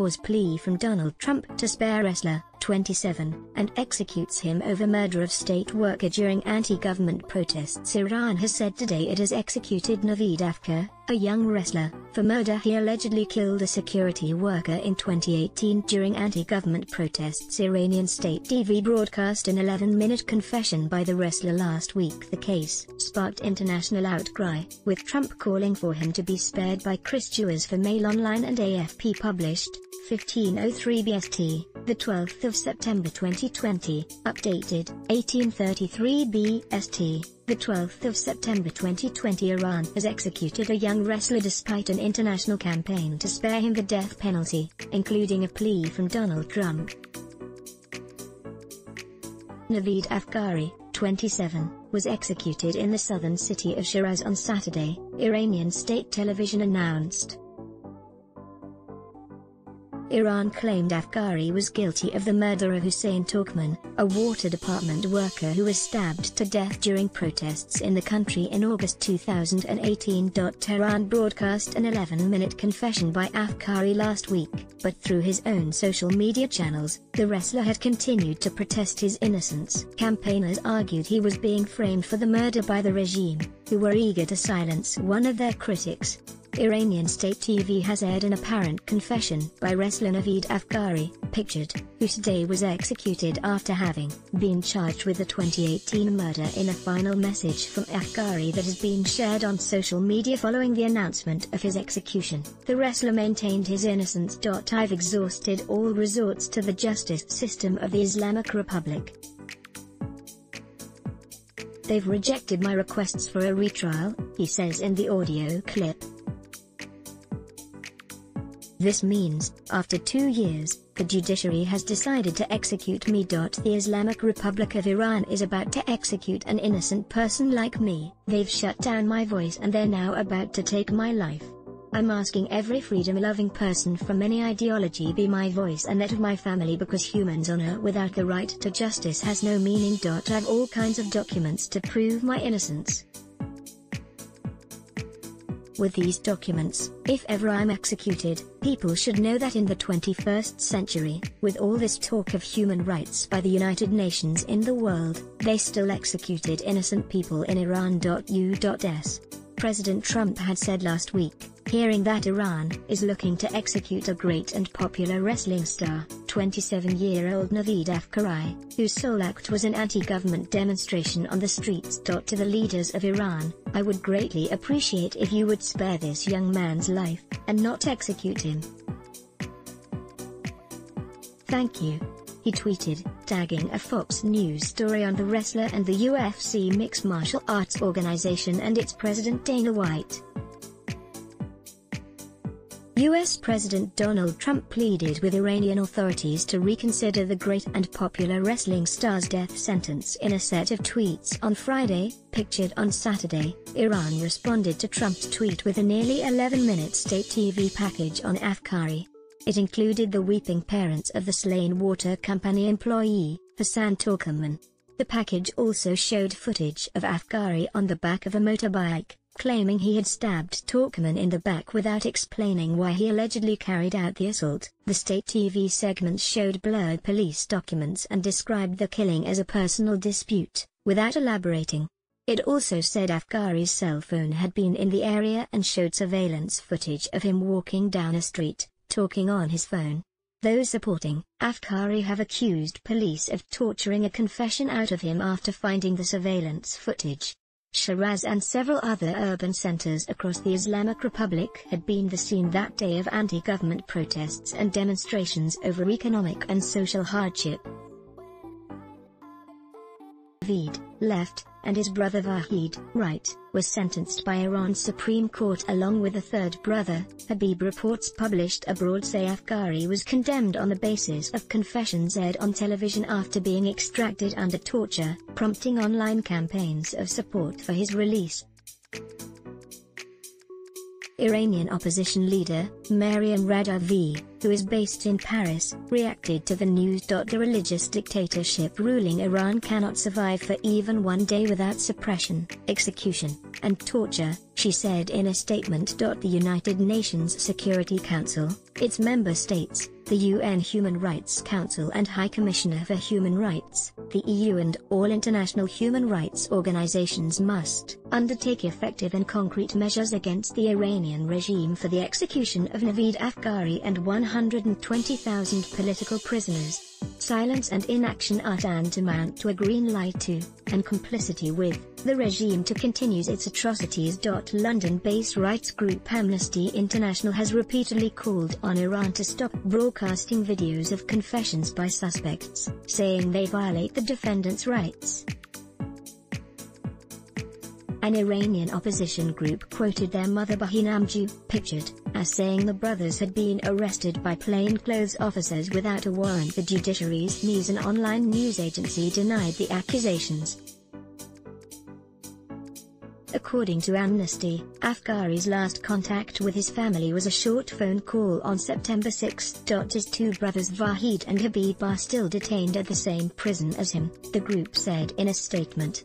withdraws plea from Donald Trump to spare wrestler, 27, and executes him over murder of state worker during anti-government protests. Iran has said today it has executed Naveed Afkar, a young wrestler, for murder. He allegedly killed a security worker in 2018 during anti-government protests. Iranian state TV broadcast an 11-minute confession by the wrestler last week. The case sparked international outcry, with Trump calling for him to be spared by Christians for Mail Online and AFP published 15:03 BST, the 12th of September 2020, updated 18:33 BST, the 12th of September 2020. Iran has executed a young wrestler despite an international campaign to spare him the death penalty, including a plea from Donald Trump. Naveed Afkari, 27, was executed in the southern city of Shiraz on Saturday, Iranian state television announced. Iran claimed Afkari was guilty of the murder of Hussein Turkman, a water department worker who was stabbed to death during protests in the country in August 2018. Tehran broadcast an 11-minute confession by Afkari last week, but through his own social media channels, the wrestler had continued to protest his innocence. Campaigners argued he was being framed for the murder by the regime, who were eager to silence one of their critics. Iranian state TV has aired an apparent confession by wrestler Naveed Afkari, pictured, who today was executed after having been charged with the 2018 murder. In a final message from Afkari that has been shared on social media following the announcement of his execution, the wrestler maintained his innocence. I've exhausted all resorts to the justice system of the Islamic Republic. They've rejected my requests for a retrial, he says in the audio clip. This means, after 2 years, the judiciary has decided to execute me. The Islamic Republic of Iran is about to execute an innocent person like me. They've shut down my voice and they're now about to take my life. I'm asking every freedom-loving person from any ideology be my voice and that of my family, because humans honor without the right to justice has no meaning. I've all kinds of documents to prove my innocence. With these documents, if ever I'm executed, people should know that in the 21st century, with all this talk of human rights by the United Nations in the world, they still executed innocent people in Iran. U.S. President Trump had said last week, hearing that Iran is looking to execute a great and popular wrestling star, 27-year-old Naveed Afkari, whose sole act was an anti-government demonstration on the streets. To the leaders of Iran, I would greatly appreciate if you would spare this young man's life, and not execute him. Thank you. He tweeted, tagging a Fox News story on the wrestler and the UFC Mixed Martial Arts Organization and its president Dana White. U.S. President Donald Trump pleaded with Iranian authorities to reconsider the great and popular wrestling star's death sentence in a set of tweets on Friday, pictured on Saturday. Iran responded to Trump's tweet with a nearly 11-minute state TV package on Afkari. It included the weeping parents of the slain water company employee, Hussein Turkman. The package also showed footage of Afkari on the back of a motorbike, claiming he had stabbed Turkman in the back without explaining why he allegedly carried out the assault. The state TV segment showed blurred police documents and described the killing as a personal dispute, without elaborating. It also said Afkari's cell phone had been in the area and showed surveillance footage of him walking down a street, talking on his phone. Those supporting Afkari have accused police of torturing a confession out of him after finding the surveillance footage. Shiraz and several other urban centers across the Islamic Republic had been the scene that day of anti-government protests and demonstrations over economic and social hardship. Naveed, left, and his brother Vahid, right, was sentenced by Iran's Supreme Court along with a third brother. Habib reports published abroad say Afkari was condemned on the basis of confessions aired on television after being extracted under torture, prompting online campaigns of support for his release. Iranian opposition leader, Maryam Rajavi, who is based in Paris, reacted to the news. The religious dictatorship ruling Iran cannot survive for even one day without suppression, execution, and torture, she said in a statement. The United Nations Security Council, its member states, the UN Human Rights Council and High Commissioner for Human Rights, the EU and all international human rights organizations must undertake effective and concrete measures against the Iranian regime for the execution of Naveed Afkari and 120,000 political prisoners. Silence and inaction are tantamount to a green light to, and complicity with, the regime to continue its atrocities. London-based rights group Amnesty International has repeatedly called on Iran to stop broadcasting videos of confessions by suspects, saying they violate the defendants' rights. An Iranian opposition group quoted their mother Bahinamju, pictured, as saying the brothers had been arrested by plainclothes officers without a warrant. The judiciary's news and online news agency denied the accusations. According to Amnesty, Afkari's last contact with his family was a short phone call on September 6. His two brothers Vahid and Habib are still detained at the same prison as him, the group said in a statement.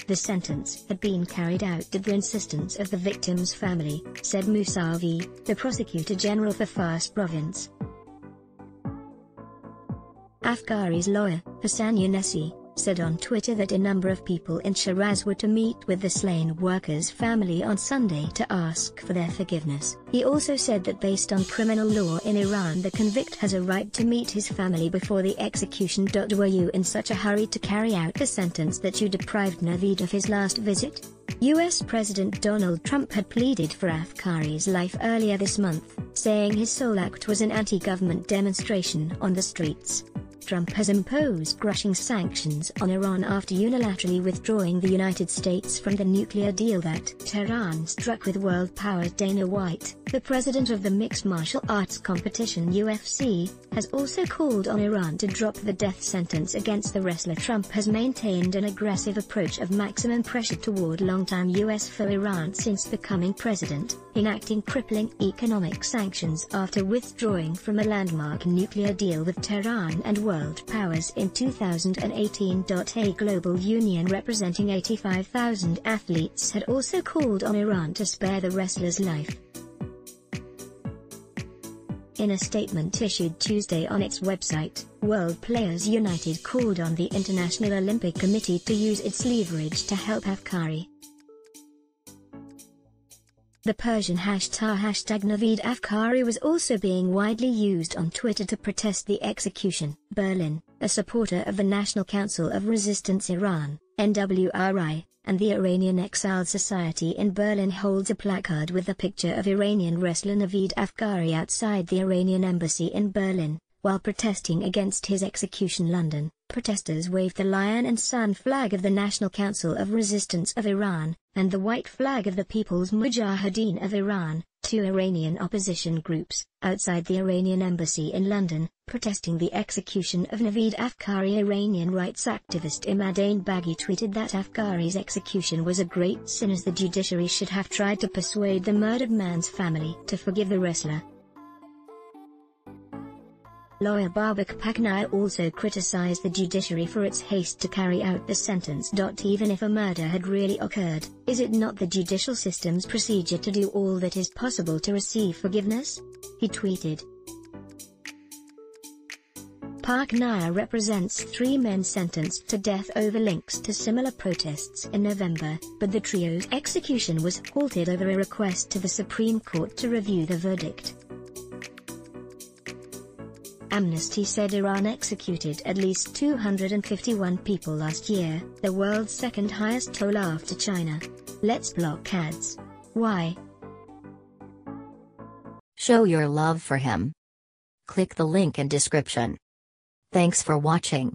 The sentence had been carried out at the insistence of the victim's family, said Mousavi, the Prosecutor General for Fars Province. Afkari's lawyer, Hassan Younesi, said on Twitter that a number of people in Shiraz were to meet with the slain worker's family on Sunday to ask for their forgiveness. He also said that based on criminal law in Iran, the convict has a right to meet his family before the execution. Were you in such a hurry to carry out the sentence that you deprived Naveed of his last visit? US President Donald Trump had pleaded for Afkari's life earlier this month, saying his sole act was an anti-government demonstration on the streets. Trump has imposed crushing sanctions on Iran after unilaterally withdrawing the United States from the nuclear deal that Tehran struck with world power. Dana White, the president of the mixed martial arts competition UFC, has also called on Iran to drop the death sentence against the wrestler. Trump has maintained an aggressive approach of maximum pressure toward longtime U.S. foe Iran since becoming president, enacting crippling economic sanctions after withdrawing from a landmark nuclear deal with Tehran and world powers in 2018. A global union representing 85,000 athletes had also called on Iran to spare the wrestler's life. In a statement issued Tuesday on its website, World Players United called on the International Olympic Committee to use its leverage to help Afkari. The Persian hashtag Naveed Afkari was also being widely used on Twitter to protest the execution. Berlin, a supporter of the National Council of Resistance Iran, NWRI, and the Iranian Exile Society in Berlin holds a placard with the picture of Iranian wrestler Naveed Afkari outside the Iranian embassy in Berlin. While protesting against his execution, London, protesters waved the lion and sun flag of the National Council of Resistance of Iran, and the white flag of the People's Mujahideen of Iran, two Iranian opposition groups, outside the Iranian embassy in London, protesting the execution of Naveed Afkari. Iranian rights activist Imadain Baghi tweeted that Afkari's execution was a great sin, as the judiciary should have tried to persuade the murdered man's family to forgive the wrestler. Lawyer Babak Paknaya also criticized the judiciary for its haste to carry out the sentence. Even if a murder had really occurred, is it not the judicial system's procedure to do all that is possible to receive forgiveness? He tweeted. Paknaya represents three men sentenced to death over links to similar protests in November, but the trio's execution was halted over a request to the Supreme Court to review the verdict. Amnesty said Iran executed at least 251 people last year, the world's second highest toll after China. Let's block ads. Why? Show your love for him. Click the link in description. Thanks for watching.